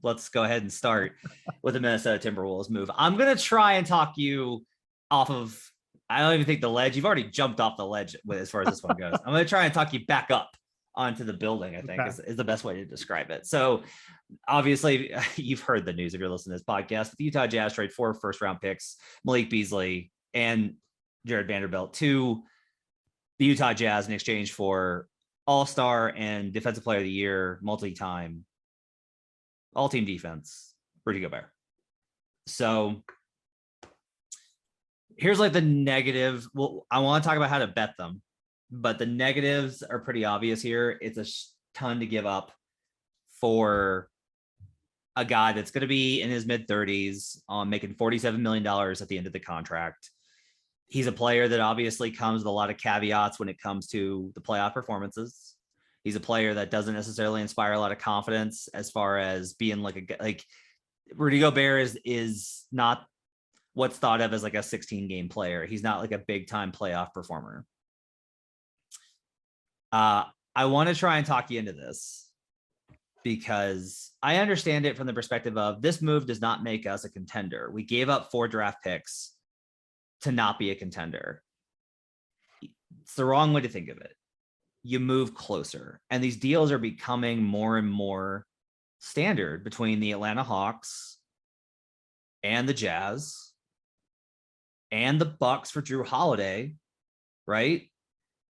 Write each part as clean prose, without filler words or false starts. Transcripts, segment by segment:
let's go ahead and start with the Minnesota Timberwolves move. I'm going to try and talk you off of, I don't even think the ledge. You've already jumped off the ledge as far as this one goes. I'm going to try and talk you back up onto the building, I think is the best way to describe it. So obviously you've heard the news if you're listening to this podcast, but the Utah Jazz trade 4 first-round picks, Malik Beasley and Jared Vanderbilt to the Utah Jazz in exchange for All-Star and Defensive Player of the Year, multi-time, all-team defense, Rudy Gobert. So here's like the negative. Well, I want to talk about how to bet them, but the negatives are pretty obvious here. It's a ton to give up for a guy that's going to be in his mid-30s, making $47 million at the end of the contract. He's a player that obviously comes with a lot of caveats when it comes to the playoff performances. He's a player that doesn't necessarily inspire a lot of confidence as far as being like Rudy Gobert is not what's thought of as like a 16-game player. He's not like a big-time playoff performer. I want to try and talk you into this because I understand it from the perspective of this move does not make us a contender. We gave up 4 draft picks to not be a contender. It's the wrong way to think of it. You move closer, and these deals are becoming more and more standard between the Atlanta Hawks and the Jazz and the Bucks for Drew Holiday, right?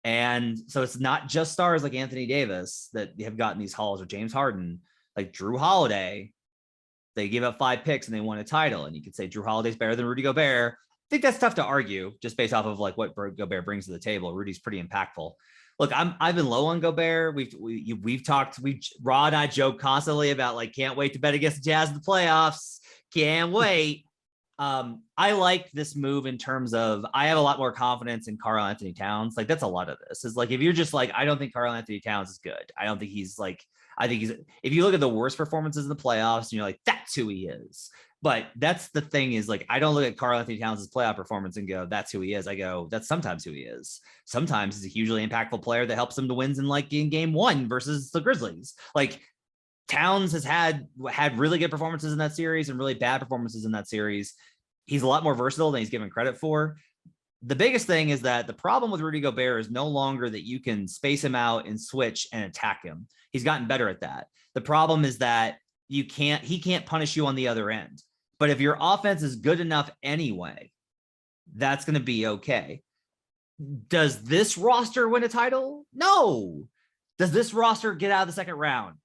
And so it's not just stars like Anthony Davis that have gotten these hauls or James Harden, like Drew Holiday. They gave up 5 picks and they won a title. And you could say Drew Holiday's better than Rudy Gobert. I think that's tough to argue just based off of like what Gobert brings to the table. Rudy's pretty impactful. Look, I've been low on Gobert. We've talked. Rod and I joke constantly about like can't wait to bet against the Jazz in the playoffs. Can't wait. I like this move in terms of I have a lot more confidence in Karl Anthony Towns. Like that's a lot of this is like if you're just like I don't think Karl Anthony Towns is good. I don't think he's like I think he's if you look at the worst performances in the playoffs and you're like that's who he is. But that's the thing is like, I don't look at Karl Anthony Towns' playoff performance and go, that's who he is. I go, that's sometimes who he is. Sometimes he's a hugely impactful player that helps them to wins in like in game 1 versus the Grizzlies. Like Towns has had really good performances in that series and really bad performances in that series. He's a lot more versatile than he's given credit for. The biggest thing is that the problem with Rudy Gobert is no longer that you can space him out and switch and attack him. He's gotten better at that. The problem is that he can't punish you on the other end. But if your offense is good enough anyway, that's going to be okay. Does this roster win a title? No. Does this roster get out of the second round?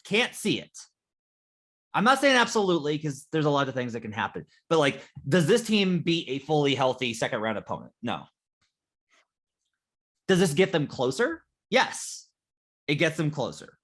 Can't see it. I'm not saying absolutely because there's a lot of things that can happen. But like, does this team beat a fully healthy second round opponent? No. Does this get them closer? Yes. It gets them closer.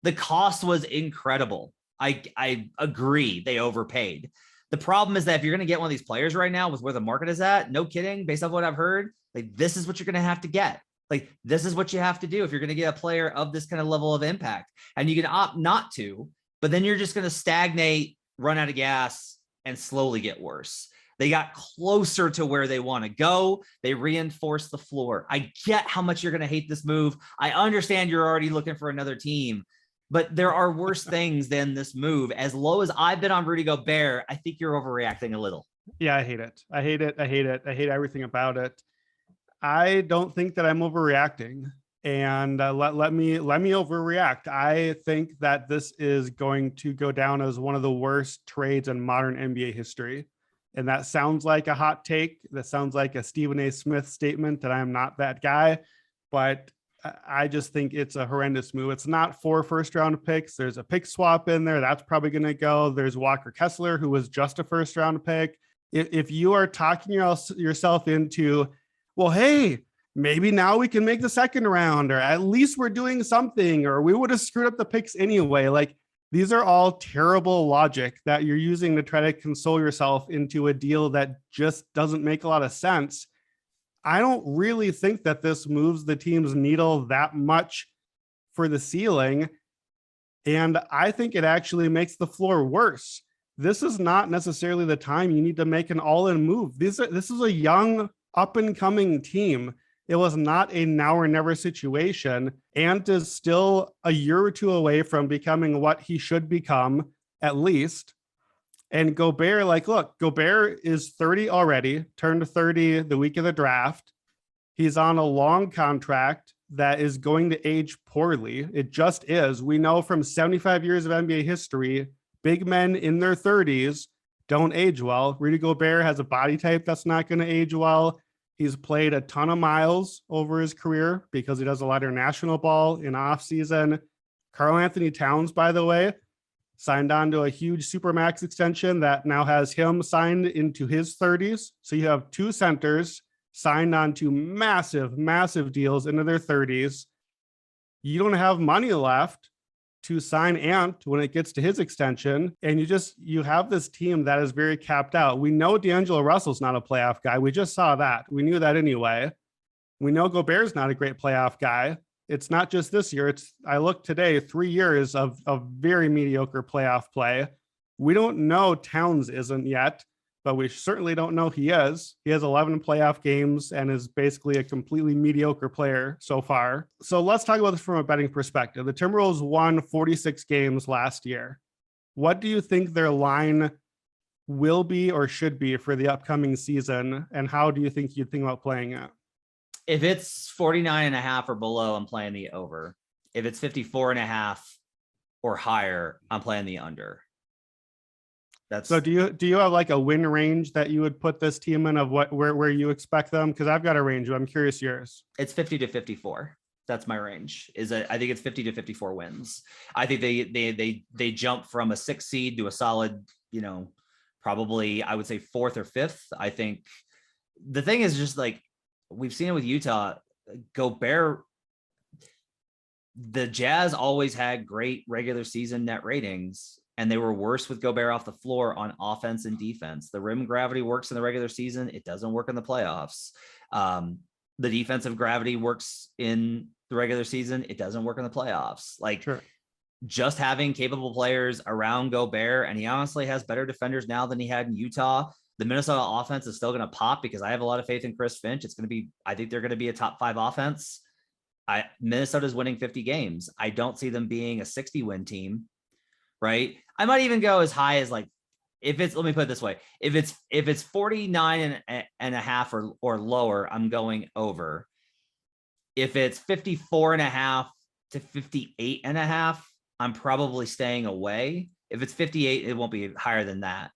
The cost was incredible. I agree they overpaid. The problem is that if you're going to get one of these players right now with where the market is at, no kidding, based off what I've heard, like this is what you're going to have to get. Like this is what you have to do if you're going to get a player of this kind of level of impact. And you can opt not to, but then you're just going to stagnate, run out of gas, and slowly get worse. They got closer to where they want to go. They reinforced the floor. I get how much you're going to hate this move. I understand you're already looking for another team. But there are worse things than this move. As low as I've been on Rudy Gobert, I think you're overreacting a little. Yeah, I hate it. I hate everything about it. I don't think that I'm overreacting. And let me overreact. I think that this is going to go down as one of the worst trades in modern NBA history. And that sounds like a hot take. That sounds like a Stephen A. Smith statement that I am not that guy. But I just think it's a horrendous move. It's not 4 first-round picks. There's a pick swap in there. That's probably going to go. There's Walker Kessler, who was just a first-round pick. If you are talking yourself into, well, hey, maybe now we can make the second round, or at least we're doing something, or we would have screwed up the picks anyway. Like, these are all terrible logic that you're using to try to console yourself into a deal that just doesn't make a lot of sense. I don't really think that this moves the team's needle that much for the ceiling. And I think it actually makes the floor worse. This is not necessarily the time you need to make an all-in move. This is a young, up-and-coming team It was not a now or never situation. Ant is still a year or two away from becoming what he should become, at least. And Gobert, look, Gobert is 30 already, turned 30 the week of the draft. He's on a long contract that is going to age poorly. It just is. We know from 75 years of NBA history, big men in their 30s don't age well. Rudy Gobert has a body type that's not going to age well. He's played a ton of miles over his career because he does a lot of national ball in off season. Karl-Anthony Towns, by the way, signed on to a huge supermax extension that now has him signed into his 30s. So you have two centers signed on to massive deals into their 30s. You don't have money left to sign Ant when it gets to his extension. And you have this team that is very capped out. We know D'Angelo Russell's not a playoff guy. We just saw that. We knew that anyway. We know Gobert's not a great playoff guy. It's not just this year. I looked today, 3 years of very mediocre playoff play. We don't know Towns isn't yet, but we certainly don't know he is. He has 11 playoff games and is basically a completely mediocre player so far. So let's talk about this from a betting perspective. The Timberwolves won 46 games last year. What do you think their line will be or should be for the upcoming season? And how do you think you'd think about playing it? If it's 49.5 or below, I'm playing the over. If it's 54.5 or higher, I'm playing the under. So do you have like a win range that you would put this team in of where you expect them? Because I've got a range, but I'm curious yours. It's 50 to 54. That's my range. I think it's 50 to 54 wins. I think they jump from a 6 seed to a solid, probably I would say 4th or 5th. I think the thing is just like we've seen it with Utah. Gobert, the Jazz always had great regular season net ratings, and they were worse with Gobert off the floor on offense and defense. The rim gravity works in the regular season. It doesn't work in the playoffs. The defensive gravity works in the regular season. It doesn't work in the playoffs. Sure. Just having capable players around Gobert, and he honestly has better defenders now than he had in Utah. The Minnesota offense is still going to pop because I have a lot of faith in Chris Finch. I think they're going to be a top 5 offense. Minnesota's winning 50 games. I don't see them being a 60 win team, right? I might even go as high as let me put it this way. If it's 49 and a half or lower, I'm going over. If it's 54.5 to 58.5, I'm probably staying away. If it's 58, it won't be higher than that.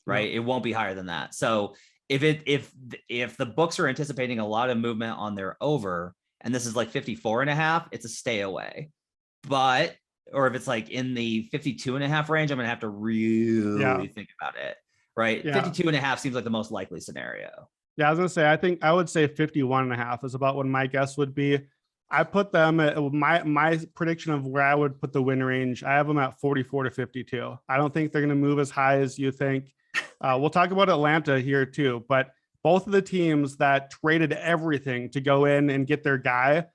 Right. It won't be higher than that. So if the books are anticipating a lot of movement on their over, and this is 54.5, it's a stay away. Or if it's in the 52.5 range, I'm going to have to really think about it. Right. Yeah. 52.5 seems like the most likely scenario. Yeah. I was going to say, I think I would say 51.5 is about what my guess would be. I put them at my prediction of where I would put the win range. I have them at 44 to 52. I don't think they're going to move as high as you think. We'll talk about Atlanta here too, but both of the teams that traded everything to go in and get their guy,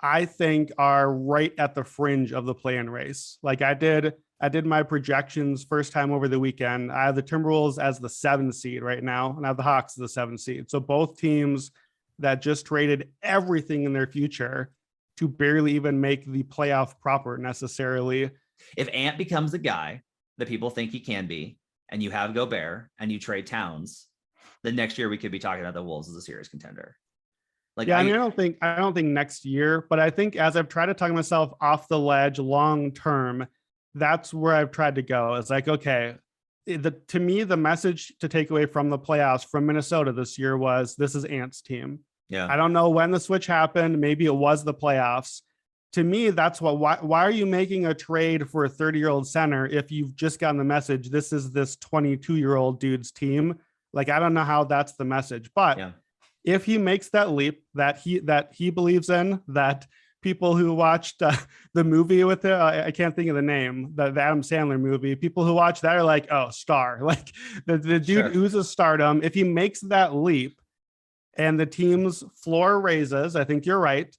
I think are right at the fringe of the play-in race. I did my projections first time over the weekend. I have the Timberwolves as the 7 seed right now, and I have the Hawks as the 7 seed. So both teams that just traded everything in their future to barely even make the playoff proper necessarily. If Ant becomes the guy that people think he can be, and you have Gobert and you trade Towns, then next year we could be talking about the Wolves as a serious contender. I don't think next year, but I think as I've tried to talk myself off the ledge long term, that's where I've tried to go. It's okay, to me, the message to take away from the playoffs from Minnesota this year was this is Ant's team. Yeah. I don't know when the switch happened. Maybe it was the playoffs. To me, that's why are you making a trade for a 30-year-old center if you've just gotten the message, this is this 22-year-old dude's team? I don't know how that's the message, but if he makes that leap that he believes in, that people who watched the movie with it, I can't think of the name, the Adam Sandler movie, people who watch that are oh, star, the dude oozes stardom. If he makes that leap and the team's floor raises, I think you're right.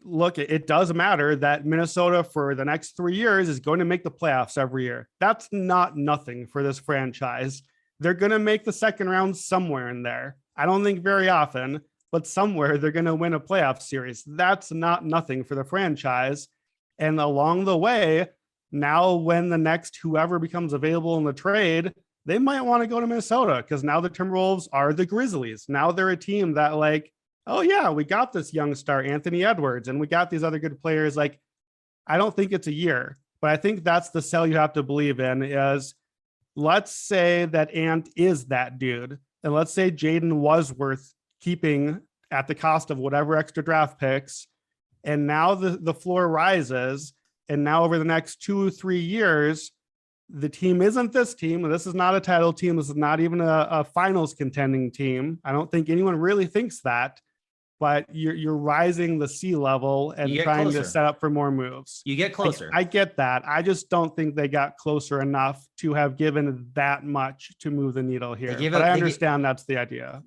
Look, it does matter that Minnesota for the next 3 years is going to make the playoffs every year. That's not nothing for this franchise. They're going to make the second round somewhere in there. I don't think very often, but somewhere they're going to win a playoff series. That's not nothing for the franchise. And along the way, now when the next whoever becomes available in the trade, they might want to go to Minnesota because now the Timberwolves are the Grizzlies. Now they're a team that like, oh yeah, we got this young star, Anthony Edwards, and we got these other good players. Like, I don't think it's a year, but I think that's the sell you have to believe in is let's say that Ant is that dude. And let's say Jaden was worth keeping at the cost of whatever extra draft picks. And now the floor rises. And now over the next 2 or 3 years, the team isn't this team. This is not a title team. This is not even a finals contending team. I don't think anyone really thinks that, but you're rising the sea level and trying to set up for more moves. You get closer. I get that. I just don't think they got closer enough to have given that much to move the needle here. But I understand that's the idea.